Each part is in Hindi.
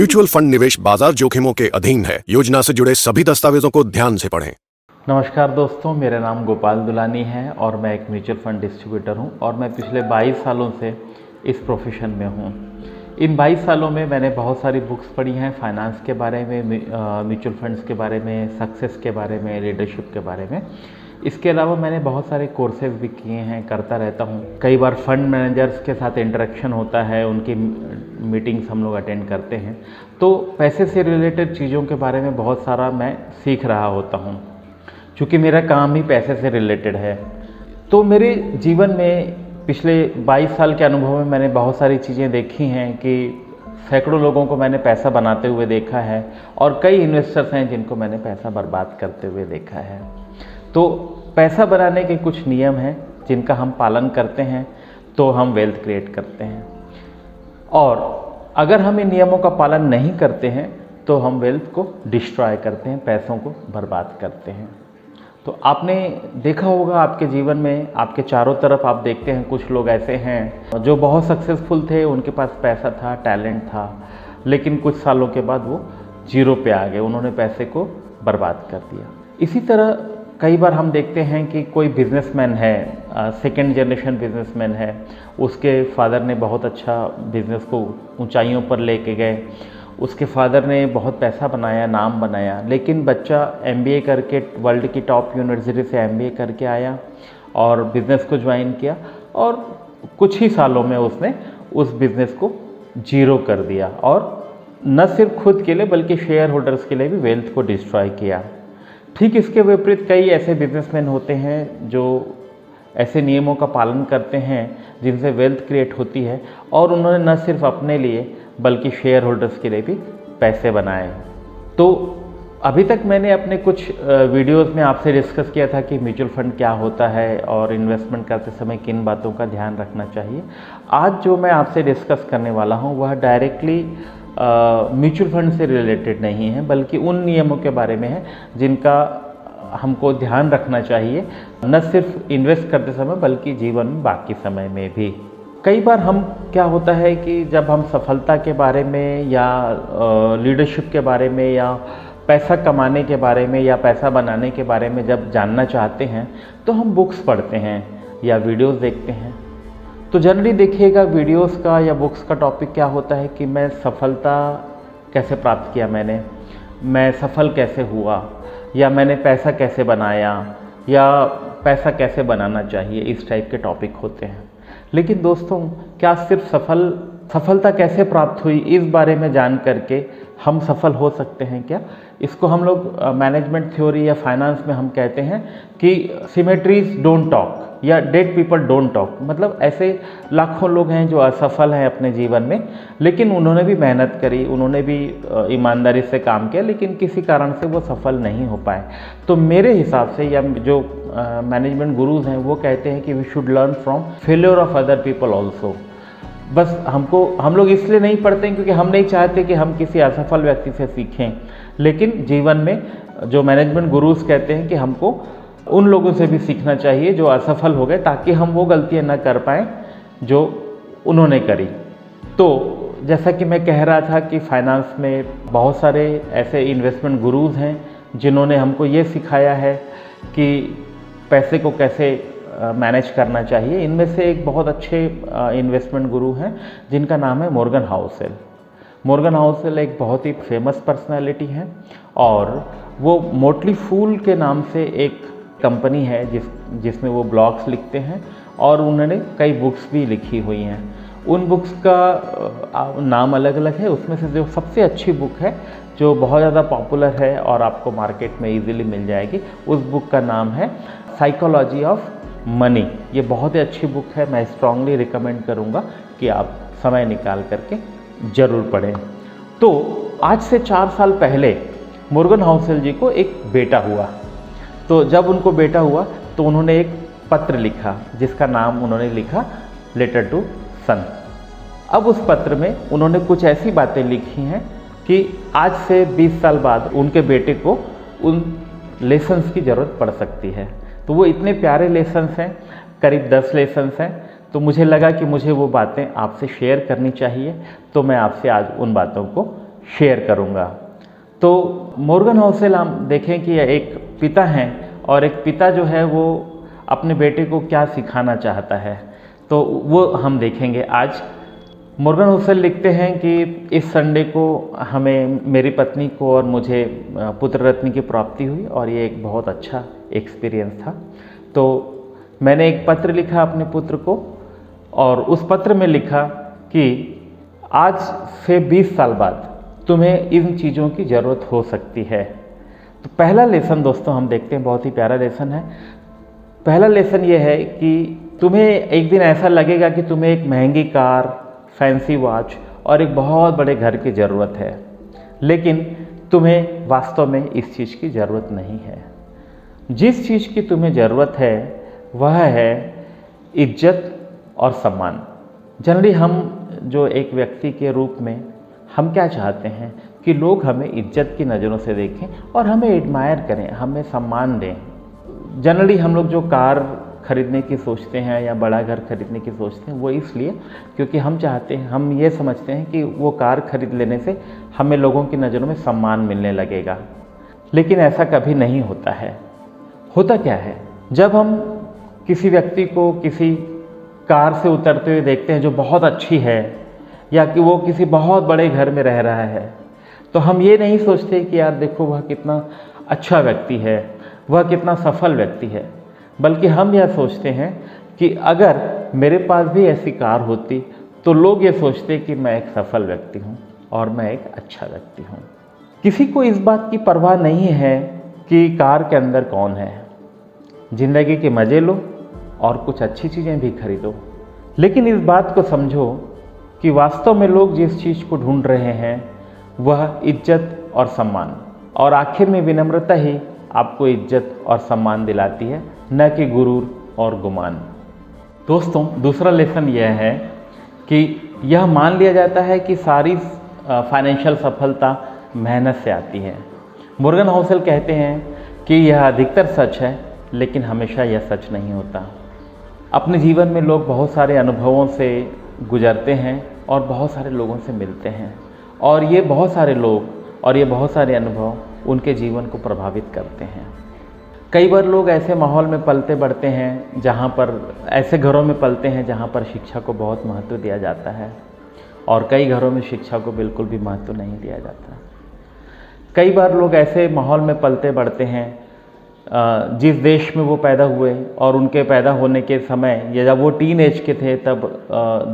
म्यूचुअल फंड निवेश बाजार जोखिमों के अधीन है। योजना से जुड़े सभी दस्तावेजों को ध्यान से पढ़ें। नमस्कार दोस्तों, मेरा नाम गोपाल दुलानी है और मैं एक म्यूचुअल फंड डिस्ट्रीब्यूटर हूं और मैं पिछले 22 सालों से इस प्रोफेशन में हूं। इन 22 सालों में मैंने बहुत सारी बुक्स पढ़ी हैं फाइनेंस के बारे में, म्यूचुअल फंड्स के बारे में, सक्सेस के बारे में, लीडरशिप के बारे में। इसके अलावा मैंने बहुत सारे कोर्सेज भी किए हैं, करता रहता हूं। कई बार फंड मैनेजर्स के साथ इंटरेक्शन होता है, उनकी मीटिंग्स हम लोग अटेंड करते हैं, तो पैसे से रिलेटेड चीज़ों के बारे में बहुत सारा मैं सीख रहा होता हूं। चूँकि मेरा काम ही पैसे से रिलेटेड है, तो मेरे जीवन में पिछले 22 साल के अनुभव में मैंने बहुत सारी चीज़ें देखी हैं कि सैकड़ों लोगों को मैंने पैसा बनाते हुए देखा है और कई इन्वेस्टर्स हैं जिनको मैंने पैसा बर्बाद करते हुए देखा है। तो पैसा बनाने के कुछ नियम हैं जिनका हम पालन करते हैं तो हम वेल्थ क्रिएट करते हैं, और अगर हम इन नियमों का पालन नहीं करते हैं तो हम वेल्थ को डिस्ट्रॉय करते हैं, पैसों को बर्बाद करते हैं। तो आपने देखा होगा आपके जीवन में, आपके चारों तरफ आप देखते हैं कुछ लोग ऐसे हैं जो बहुत सक्सेसफुल थे, उनके पास पैसा था, टैलेंट था, लेकिन कुछ सालों के बाद वो जीरो पे आ गए, उन्होंने पैसे को बर्बाद कर दिया। इसी तरह कई बार हम देखते हैं कि कोई बिजनेसमैन है, सेकंड जनरेशन बिजनेसमैन है, उसके फादर ने बहुत अच्छा बिजनेस को ऊंचाइयों पर लेके गए, उसके फादर ने बहुत पैसा बनाया, नाम बनाया, लेकिन बच्चा MBA करके वर्ल्ड की टॉप यूनिवर्सिटी से MBA करके आया और बिज़नेस को ज्वाइन किया और कुछ ही सालों में उसने उस बिज़नेस को जीरो कर दिया और न सिर्फ खुद के लिए बल्कि शेयर होल्डर्स के लिए भी वेल्थ को डिस्ट्रॉय किया। ठीक इसके विपरीत कई ऐसे बिजनेसमैन होते हैं जो ऐसे नियमों का पालन करते हैं जिनसे वेल्थ क्रिएट होती है और उन्होंने न सिर्फ अपने लिए बल्कि शेयर होल्डर्स के लिए भी पैसे बनाए। तो अभी तक मैंने अपने कुछ वीडियोस में आपसे डिस्कस किया था कि म्यूचुअल फंड क्या होता है और इन्वेस्टमेंट करते समय किन बातों का ध्यान रखना चाहिए। आज जो मैं आपसे डिस्कस करने वाला हूं वह डायरेक्टली म्यूचुअल फंड से रिलेटेड नहीं है, बल्कि उन नियमों के बारे में है जिनका हमको ध्यान रखना चाहिए, न सिर्फ इन्वेस्ट करते समय बल्कि जीवन में बाकी समय में भी। कई बार हम क्या होता है कि जब हम सफलता के बारे में या लीडरशिप के बारे में या पैसा कमाने के बारे में या पैसा बनाने के बारे में जब जानना चाहते हैं तो हम बुक्स पढ़ते हैं या वीडियोस देखते हैं। तो जनरली देखिएगा वीडियोस का या बुक्स का टॉपिक क्या होता है कि मैं सफलता कैसे प्राप्त किया, मैं सफल कैसे हुआ, या मैंने पैसा कैसे बनाया, या पैसा कैसे बनाना चाहिए, इस टाइप के टॉपिक होते हैं। लेकिन दोस्तों, क्या सिर्फ सफलता कैसे प्राप्त हुई इस बारे में जान करके हम सफल हो सकते हैं क्या? इसको हम लोग मैनेजमेंट थ्योरी या फाइनेंस में हम कहते हैं कि सिमेट्रीज डोंट टॉक या डेड पीपल डोंट टॉक। मतलब ऐसे लाखों लोग हैं जो असफल हैं अपने जीवन में, लेकिन उन्होंने भी मेहनत करी, उन्होंने भी ईमानदारी से काम किया, लेकिन किसी कारण से वो सफल नहीं हो पाए। तो मेरे हिसाब से या जो मैनेजमेंट गुरुज हैं वो कहते हैं कि we should learn from failure of other people also. बस हम लोग इसलिए नहीं पढ़ते हैं क्योंकि हम नहीं चाहते कि हम किसी असफल व्यक्ति से सीखें, लेकिन जीवन में जो मैनेजमेंट गुरुज कहते हैं कि हमको उन लोगों से भी सीखना चाहिए जो असफल हो गए, ताकि हम वो गलतियां न कर पाएँ जो उन्होंने करी। तो जैसा कि मैं कह रहा था कि फाइनेंस में बहुत सारे ऐसे इन्वेस्टमेंट गुरुज हैं जिन्होंने हमको ये सिखाया है कि पैसे को कैसे मैनेज करना चाहिए। इनमें से एक बहुत अच्छे इन्वेस्टमेंट गुरु हैं जिनका नाम है मॉर्गन हाउसेल। मॉर्गन हाउसेल एक बहुत ही फेमस पर्सनालिटी है और वो मोटली फूल के नाम से एक कंपनी है जिसमें वो ब्लॉग्स लिखते हैं और उन्होंने कई बुक्स भी लिखी हुई हैं। उन बुक्स का नाम अलग अलग है, उसमें से जो सबसे अच्छी बुक है जो बहुत ज़्यादा पॉपुलर है और आपको मार्केट में इजीली मिल जाएगी, उस बुक का नाम है साइकोलॉजी ऑफ मनी। ये बहुत ही अच्छी बुक है, मैं स्ट्रांगली रिकमेंड करूँगा कि आप समय निकाल करके ज़रूर पढ़ें। तो आज से 4 साल पहले मॉर्गन हाउसेल जी को एक बेटा हुआ। तो जब उनको बेटा हुआ तो उन्होंने एक पत्र लिखा जिसका नाम उन्होंने लिखा लेटर टू सन। अब उस पत्र में उन्होंने कुछ ऐसी बातें लिखी हैं कि आज से 20 साल बाद उनके बेटे को उन लेसन्स की ज़रूरत पड़ सकती है। तो वो इतने प्यारे लेसन्स हैं, करीब 10 लेसन्स हैं, तो मुझे लगा कि मुझे वो बातें आपसे शेयर करनी चाहिए, तो मैं आपसे आज उन बातों को शेयर करूँगा। तो मॉर्गन होसेल हम देखें कि एक पिता हैं और एक पिता जो है वो अपने बेटे को क्या सिखाना चाहता है, तो वो हम देखेंगे आज। मॉर्गन होसेल लिखते हैं कि इस संडे को हमें, मेरी पत्नी को और मुझे पुत्र रत्न की प्राप्ति हुई और ये एक बहुत अच्छा एक्सपीरियंस था। तो मैंने एक पत्र लिखा अपने पुत्र को और उस पत्र में लिखा कि आज से 20 साल बाद तुम्हें इन चीज़ों की ज़रूरत हो सकती है। तो पहला लेसन दोस्तों हम देखते हैं, बहुत ही प्यारा लेसन है। पहला लेसन ये है कि तुम्हें एक दिन ऐसा लगेगा कि तुम्हें एक महंगी कार, फैंसी वॉच और एक बहुत बड़े घर की ज़रूरत है, लेकिन तुम्हें वास्तव में इस चीज़ की ज़रूरत नहीं है। जिस चीज़ की तुम्हें ज़रूरत है वह है इज्जत और सम्मान। जनरली हम जो एक व्यक्ति के रूप में हम क्या चाहते हैं कि लोग हमें इज्जत की नज़रों से देखें और हमें एडमायर करें, हमें सम्मान दें। जनरली हम लोग जो कार खरीदने की सोचते हैं या बड़ा घर खरीदने की सोचते हैं वो इसलिए क्योंकि हम चाहते हैं, हम ये समझते हैं कि वो कार खरीद लेने से हमें लोगों की नज़रों में सम्मान मिलने लगेगा। लेकिन ऐसा कभी नहीं होता है। होता क्या है, जब हम किसी व्यक्ति को किसी कार से उतरते हुए देखते हैं जो बहुत अच्छी है या कि वो किसी बहुत बड़े घर में रह रहा है, तो हम ये नहीं सोचते कि यार देखो वह कितना अच्छा व्यक्ति है, वह कितना सफल व्यक्ति है, बल्कि हम यह सोचते हैं कि अगर मेरे पास भी ऐसी कार होती तो लोग ये सोचते कि मैं एक सफल व्यक्ति हूँ और मैं एक अच्छा व्यक्ति हूँ। किसी को इस बात की परवाह नहीं है कि कार के अंदर कौन है। ज़िंदगी के मज़े लो और कुछ अच्छी चीज़ें भी खरीदो, लेकिन इस बात को समझो कि वास्तव में लोग जिस चीज़ को ढूंढ रहे हैं वह इज्जत और सम्मान, और आखिर में विनम्रता ही आपको इज्जत और सम्मान दिलाती है, न कि गुरूर और गुमान। दोस्तों दूसरा लेसन यह है कि यह मान लिया जाता है कि सारी फाइनेंशियल सफलता मेहनत से आती है। मॉर्गन होसेल कहते हैं कि यह अधिकतर सच है, लेकिन हमेशा यह सच नहीं होता। अपने जीवन में लोग बहुत सारे अनुभवों से गुजरते हैं और बहुत सारे लोगों से मिलते हैं, और ये बहुत सारे लोग और ये बहुत सारे अनुभव उनके जीवन को प्रभावित करते हैं। कई बार लोग ऐसे माहौल में पलते बढ़ते हैं जहाँ पर, ऐसे घरों में पलते हैं जहाँ पर शिक्षा को बहुत महत्व दिया जाता है, और कई घरों में शिक्षा को बिल्कुल भी महत्व नहीं दिया जाता। कई बार लोग ऐसे माहौल में पलते बढ़ते हैं जिस देश में वो पैदा हुए, और उनके पैदा होने के समय या जब वो टीन एज के थे तब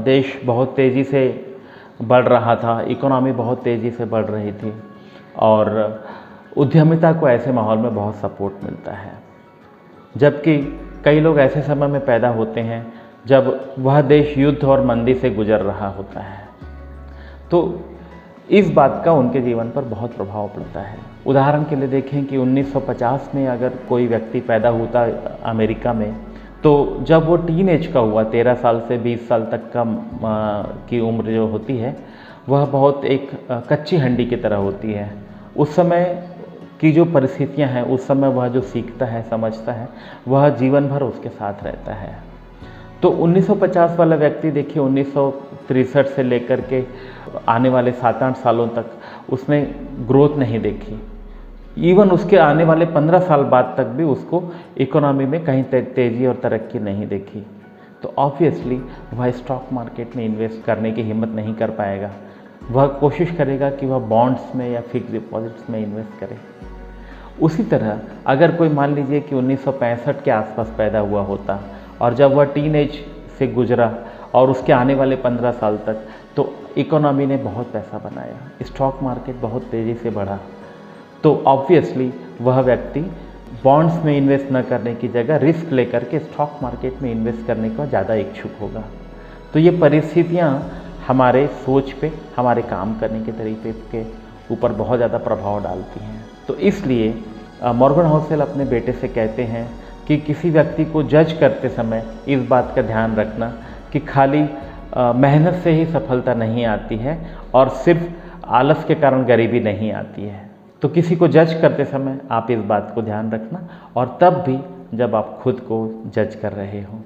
देश बहुत तेज़ी से बढ़ रहा था, इकोनॉमी बहुत तेज़ी से बढ़ रही थी, और उद्यमिता को ऐसे माहौल में बहुत सपोर्ट मिलता है। जबकि कई लोग ऐसे समय में पैदा होते हैं जब वह देश युद्ध और मंदी से गुजर रहा होता है, तो इस बात का उनके जीवन पर बहुत प्रभाव पड़ता है। उदाहरण के लिए देखें कि 1950 में अगर कोई व्यक्ति पैदा होता अमेरिका में, तो जब वो टीन एज का हुआ, 13 साल से 20 साल तक की उम्र जो होती है वह बहुत एक कच्ची हंडी की तरह होती है। उस समय की जो परिस्थितियां हैं, उस समय वह जो सीखता है, समझता है, वह जीवन भर उसके साथ रहता है। तो 1950 वाला व्यक्ति देखिए 1963 से लेकर के आने वाले 7-8 सालों तक उसने ग्रोथ नहीं देखी। इवन उसके आने वाले 15 साल बाद तक भी उसको इकोनॉमी में कहीं तेज़ी और तरक्की नहीं देखी। तो ऑब्वियसली वह स्टॉक मार्केट में इन्वेस्ट करने की हिम्मत नहीं कर पाएगा। वह कोशिश करेगा कि वह बॉन्ड्स में या फिक्स डिपॉजिट्स में इन्वेस्ट करे। उसी तरह अगर कोई मान लीजिए कि 1965 के आसपास पैदा हुआ होता, और जब वह टीन एज से गुजरा और उसके आने वाले 15 साल तक, तो इकोनॉमी ने बहुत पैसा बनाया, स्टॉक मार्केट बहुत तेज़ी से बढ़ा, तो ऑब्वियसली वह व्यक्ति बॉन्ड्स में इन्वेस्ट न करने की जगह रिस्क लेकर के स्टॉक मार्केट में इन्वेस्ट करने का ज़्यादा इच्छुक होगा। तो ये परिस्थितियाँ हमारे सोच पे, हमारे काम करने के तरीके के ऊपर बहुत ज़्यादा प्रभाव डालती हैं। तो इसलिए मॉर्गन होसेल अपने बेटे से कहते हैं कि किसी व्यक्ति को जज करते समय इस बात का ध्यान रखना कि खाली मेहनत से ही सफलता नहीं आती है, और सिर्फ आलस के कारण गरीबी नहीं आती है। तो किसी को जज करते समय आप इस बात को ध्यान रखना, और तब भी जब आप खुद को जज कर रहे हो।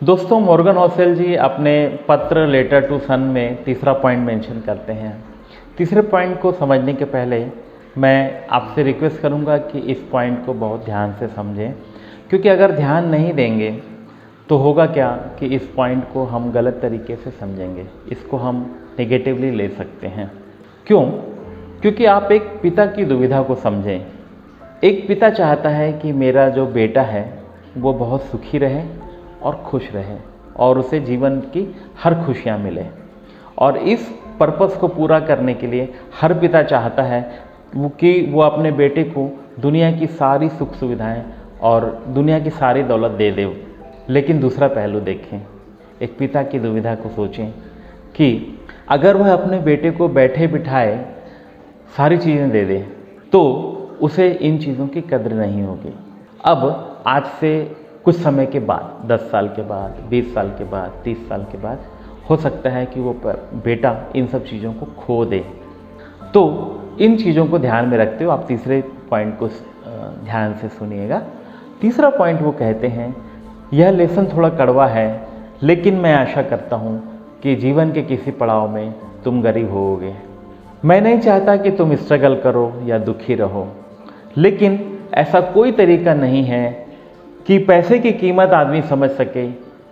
दोस्तों मॉर्गन होसेल जी अपने पत्र लेटर टू सन में तीसरा पॉइंट मेंशन करते हैं तीसरे पॉइंट को समझने के पहले मैं आपसे रिक्वेस्ट करूंगा कि इस पॉइंट को बहुत ध्यान से समझें, क्योंकि अगर ध्यान नहीं देंगे तो होगा क्या कि इस पॉइंट को हम गलत तरीके से समझेंगे, इसको हम नेगेटिवली ले सकते हैं। क्यों? क्योंकि आप एक पिता की दुविधा को समझें। एक पिता चाहता है कि मेरा जो बेटा है वो बहुत सुखी रहे और खुश रहे और उसे जीवन की हर खुशियाँ मिले, और इस पर्पस को पूरा करने के लिए हर पिता चाहता है कि वो अपने बेटे को दुनिया की सारी सुख सुविधाएं और दुनिया की सारी दौलत दे दे। लेकिन दूसरा पहलू देखें, एक पिता की दुविधा को सोचें कि अगर वह अपने बेटे को बैठे बिठाए सारी चीज़ें दे दे तो उसे इन चीज़ों की कद्र नहीं होगी। अब आज से कुछ समय के बाद, 10 साल के बाद, 20 साल के बाद, 30 साल के बाद हो सकता है कि वो बेटा इन सब चीज़ों को खो दे। तो इन चीज़ों को ध्यान में रखते हुए आप तीसरे पॉइंट को ध्यान से सुनिएगा। तीसरा पॉइंट वो कहते हैं, यह लेसन थोड़ा कड़वा है, लेकिन मैं आशा करता हूँ कि जीवन के किसी पड़ाव में तुम गरीब होगे। मैं नहीं चाहता कि तुम स्ट्रगल करो या दुखी रहो, लेकिन ऐसा कोई तरीका नहीं है कि पैसे की कीमत आदमी समझ सके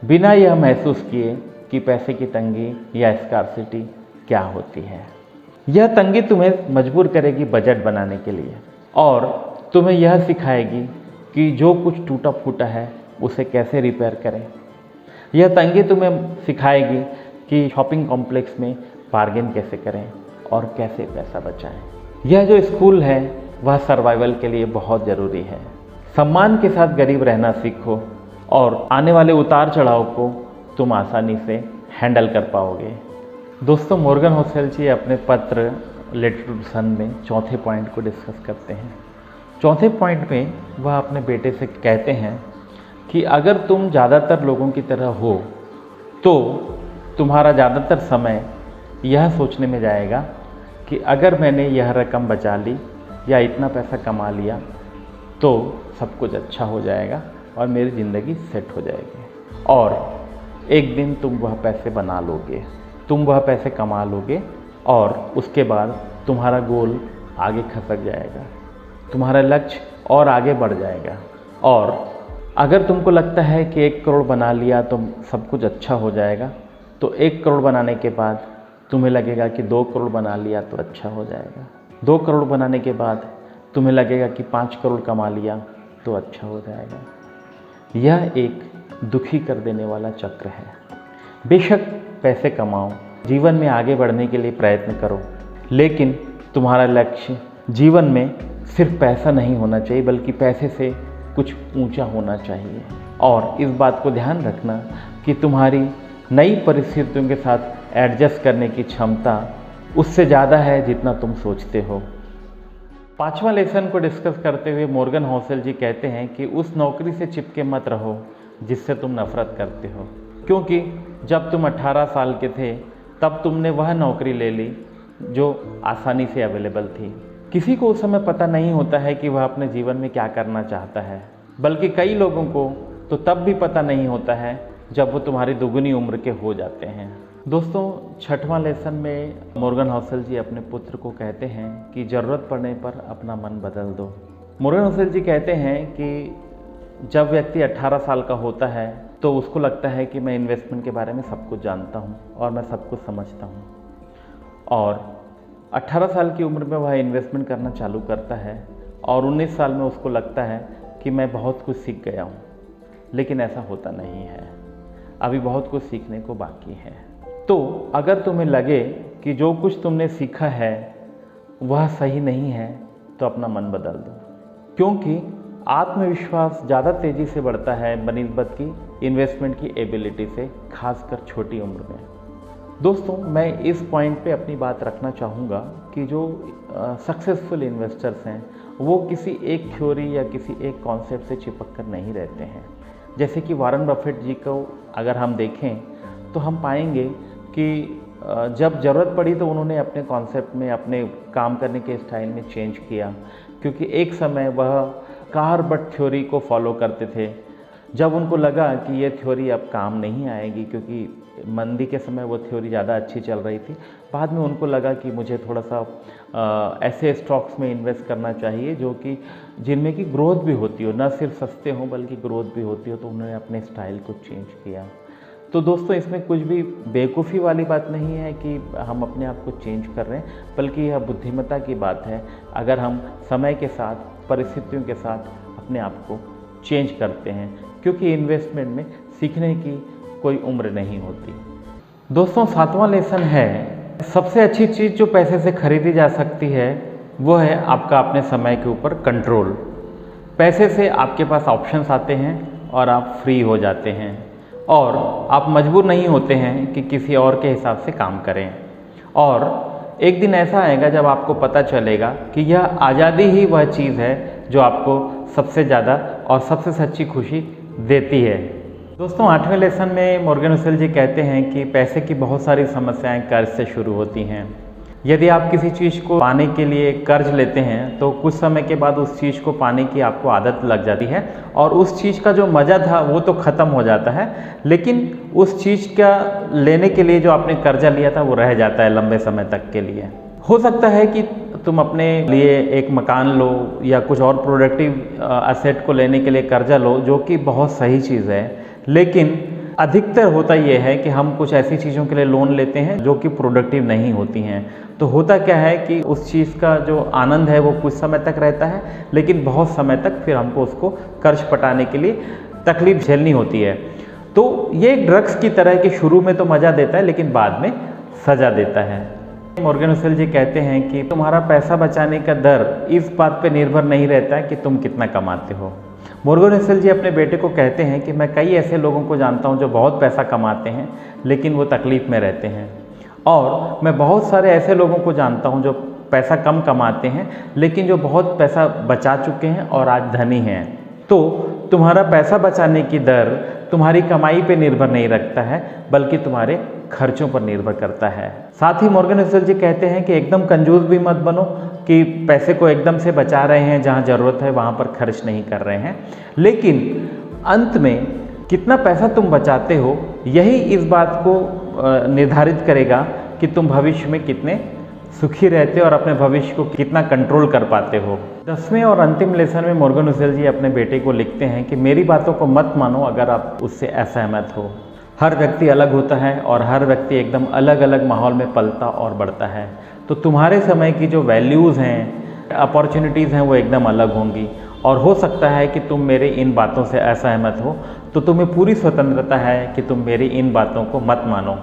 बिना यह महसूस किए कि पैसे की तंगी या स्कार्सिटी क्या होती है। यह तंगी तुम्हें मजबूर करेगी बजट बनाने के लिए, और तुम्हें यह सिखाएगी कि जो कुछ टूटा फूटा है उसे कैसे रिपेयर करें। यह तंगी तुम्हें सिखाएगी कि शॉपिंग कॉम्प्लेक्स में बार्गेन कैसे करें और कैसे पैसा बचाएं। यह जो स्कूल है वह सर्वाइवल के लिए बहुत ज़रूरी है। सम्मान के साथ गरीब रहना सीखो और आने वाले उतार चढ़ाव को तुम आसानी से हैंडल कर पाओगे। दोस्तों, मॉर्गन होसेल जी अपने पत्र लेटर टू सन में चौथे पॉइंट को डिस्कस करते हैं। चौथे पॉइंट में वह अपने बेटे से कहते हैं कि अगर तुम ज़्यादातर लोगों की तरह हो तो तुम्हारा ज़्यादातर समय यह सोचने में जाएगा कि अगर मैंने यह रकम बचा ली या इतना पैसा कमा लिया तो सब कुछ अच्छा हो जाएगा और मेरी ज़िंदगी सेट हो जाएगी, और एक दिन तुम वह पैसे बना लोगे, तुम वह पैसे कमा लोगे, और उसके बाद तुम्हारा गोल आगे खसक जाएगा, तुम्हारा लक्ष्य और आगे बढ़ जाएगा। और अगर तुमको लगता है कि 1 करोड़ बना लिया तो सब कुछ अच्छा हो जाएगा, तो 1 करोड़ बनाने के बाद तुम्हें लगेगा कि 2 करोड़ बना लिया तो अच्छा हो जाएगा, 2 करोड़ बनाने के बाद तुम्हें लगेगा कि 5 करोड़ कमा लिया तो अच्छा हो जाएगा। यह एक दुखी कर देने वाला चक्र है। बेशक पैसे कमाओ, जीवन में आगे बढ़ने के लिए प्रयत्न करो, लेकिन तुम्हारा लक्ष्य जीवन में सिर्फ पैसा नहीं होना चाहिए, बल्कि पैसे से कुछ ऊंचा होना चाहिए। और इस बात को ध्यान रखना कि तुम्हारी नई परिस्थितियों के साथ एडजस्ट करने की क्षमता उससे ज़्यादा है जितना तुम सोचते हो। पांचवा लेसन को डिस्कस करते हुए मॉर्गन होसेल जी कहते हैं कि उस नौकरी से चिपके मत रहो जिससे तुम नफरत करते हो, क्योंकि जब तुम 18 साल के थे तब तुमने वह नौकरी ले ली जो आसानी से अवेलेबल थी। किसी को उस समय पता नहीं होता है कि वह अपने जीवन में क्या करना चाहता है, बल्कि कई लोगों को तो तब भी पता नहीं होता है जब वो तुम्हारी दुगुनी उम्र के हो जाते हैं। दोस्तों, 6वां लेसन में मॉर्गन होसेल जी अपने पुत्र को कहते हैं कि ज़रूरत पड़ने पर अपना मन बदल दो। मॉर्गन होसेल जी कहते हैं कि जब व्यक्ति 18 साल का होता है तो उसको लगता है कि मैं इन्वेस्टमेंट के बारे में सब कुछ जानता हूँ और मैं सब कुछ समझता हूँ, और 18 साल की उम्र में वह इन्वेस्टमेंट करना चालू करता है और 19 साल में उसको लगता है कि मैं बहुत कुछ सीख गया हूँ। लेकिन ऐसा होता नहीं है, अभी बहुत कुछ सीखने को बाकी है। तो अगर तुम्हें लगे कि जो कुछ तुमने सीखा है वह सही नहीं है तो अपना मन बदल दो, क्योंकि आत्मविश्वास ज़्यादा तेज़ी से बढ़ता है बनिस्बत की इन्वेस्टमेंट की एबिलिटी से, खासकर छोटी उम्र में। दोस्तों, मैं इस पॉइंट पे अपनी बात रखना चाहूँगा कि जो सक्सेसफुल इन्वेस्टर्स हैं वो किसी एक थ्योरी या किसी एक कॉन्सेप्ट से चिपक कर नहीं रहते हैं। जैसे कि वॉरेन बफेट जी को अगर हम देखें तो हम पाएंगे कि जब ज़रूरत पड़ी तो उन्होंने अपने कॉन्सेप्ट में, अपने काम करने के स्टाइल में चेंज किया, क्योंकि एक समय वह कार बट थ्योरी को फॉलो करते थे, जब उनको लगा कि ये थ्योरी अब काम नहीं आएगी, क्योंकि मंदी के समय वो थ्योरी ज़्यादा अच्छी चल रही थी, बाद में उनको लगा कि मुझे थोड़ा सा ऐसे स्टॉक्स में इन्वेस्ट करना चाहिए जो कि जिनमें की ग्रोथ भी होती हो, ना सिर्फ सस्ते हों बल्कि ग्रोथ भी होती हो। तो उन्होंने अपने स्टाइल को चेंज किया। तो दोस्तों, इसमें कुछ भी बेवकूफ़ी वाली बात नहीं है कि हम अपने आप को चेंज कर रहे हैं, बल्कि यह बुद्धिमत्ता की बात है अगर हम समय के साथ, परिस्थितियों के साथ अपने आप को चेंज करते हैं, क्योंकि इन्वेस्टमेंट में सीखने की कोई उम्र नहीं होती। दोस्तों, 7वां लेसन है, सबसे अच्छी चीज़ जो पैसे से खरीदी जा सकती है वो है आपका अपने समय के ऊपर कंट्रोल। पैसे से आपके पास ऑप्शंस आते हैं और आप फ्री हो जाते हैं और आप मजबूर नहीं होते हैं कि किसी और के हिसाब से काम करें। और एक दिन ऐसा आएगा जब आपको पता चलेगा कि यह आज़ादी ही वह चीज़ है जो आपको सबसे ज़्यादा और सबसे सच्ची खुशी देती है। दोस्तों, 8वें लेसन में मॉर्गन हुसेल जी कहते हैं कि पैसे की बहुत सारी समस्याएं कर्ज से शुरू होती हैं। यदि आप किसी चीज़ को पाने के लिए कर्ज लेते हैं तो कुछ समय के बाद उस चीज़ को पाने की आपको आदत लग जाती है और उस चीज़ का जो मज़ा था वो तो ख़त्म हो जाता है, लेकिन उस चीज़ का लेने के लिए जो आपने कर्जा लिया था वो रह जाता है लंबे समय तक के लिए। हो सकता है कि तुम अपने लिए एक मकान लो या कुछ और प्रोडक्टिव असेट को लेने के लिए कर्जा लो, जो कि बहुत सही चीज़ है, लेकिन अधिकतर होता यह है कि हम कुछ ऐसी चीज़ों के लिए लोन लेते हैं जो कि प्रोडक्टिव नहीं होती हैं। तो होता क्या है कि उस चीज़ का जो आनंद है वो कुछ समय तक रहता है, लेकिन बहुत समय तक फिर हमको उसको कर्ज पटाने के लिए तकलीफ झेलनी होती है। तो ये एक ड्रग्स की तरह कि शुरू में तो मज़ा देता है लेकिन बाद में सज़ा देता है। मॉर्गन हुसेल जी कहते हैं कि तुम्हारा पैसा बचाने का दर इस बात पे निर्भर नहीं रहता है कि तुम कितना कमाते हो। मॉर्गन हुसेल जी अपने बेटे को कहते हैं कि मैं कई ऐसे लोगों को जानता हूं जो बहुत पैसा कमाते हैं लेकिन वो तकलीफ़ में रहते हैं, और मैं बहुत सारे ऐसे लोगों को जानता हूं जो पैसा कम कमाते हैं लेकिन जो बहुत पैसा बचा चुके हैं और आज धनी हैं। तो तुम्हारा पैसा बचाने की दर तुम्हारी कमाई पे निर्भर नहीं रखता है बल्कि तुम्हारे खर्चों पर निर्भर करता है। साथ ही मॉर्गन हुसेल जी कहते हैं कि एकदम कंजूस भी मत बनो कि पैसे को एकदम से बचा रहे हैं, जहाँ ज़रूरत है वहाँ पर खर्च नहीं कर रहे हैं, लेकिन अंत में कितना पैसा तुम बचाते हो यही इस बात को निर्धारित करेगा कि तुम भविष्य में कितने सुखी रहते हो और अपने भविष्य को कितना कंट्रोल कर पाते हो। 10वें और अंतिम लेसन में मॉर्गन हुसेल जी अपने बेटे को लिखते हैं कि मेरी बातों को मत मानो अगर आप उससे असहमत हो। हर व्यक्ति अलग होता है और हर व्यक्ति एकदम अलग अलग माहौल में पलता और बढ़ता है। तो तुम्हारे समय की जो वैल्यूज़ हैं, अपॉर्चुनिटीज़ हैं, वो एकदम अलग होंगी और हो सकता है कि तुम मेरे इन बातों से असहमत हो, तो तुम्हें पूरी स्वतंत्रता है कि तुम मेरी इन बातों को मत मानो।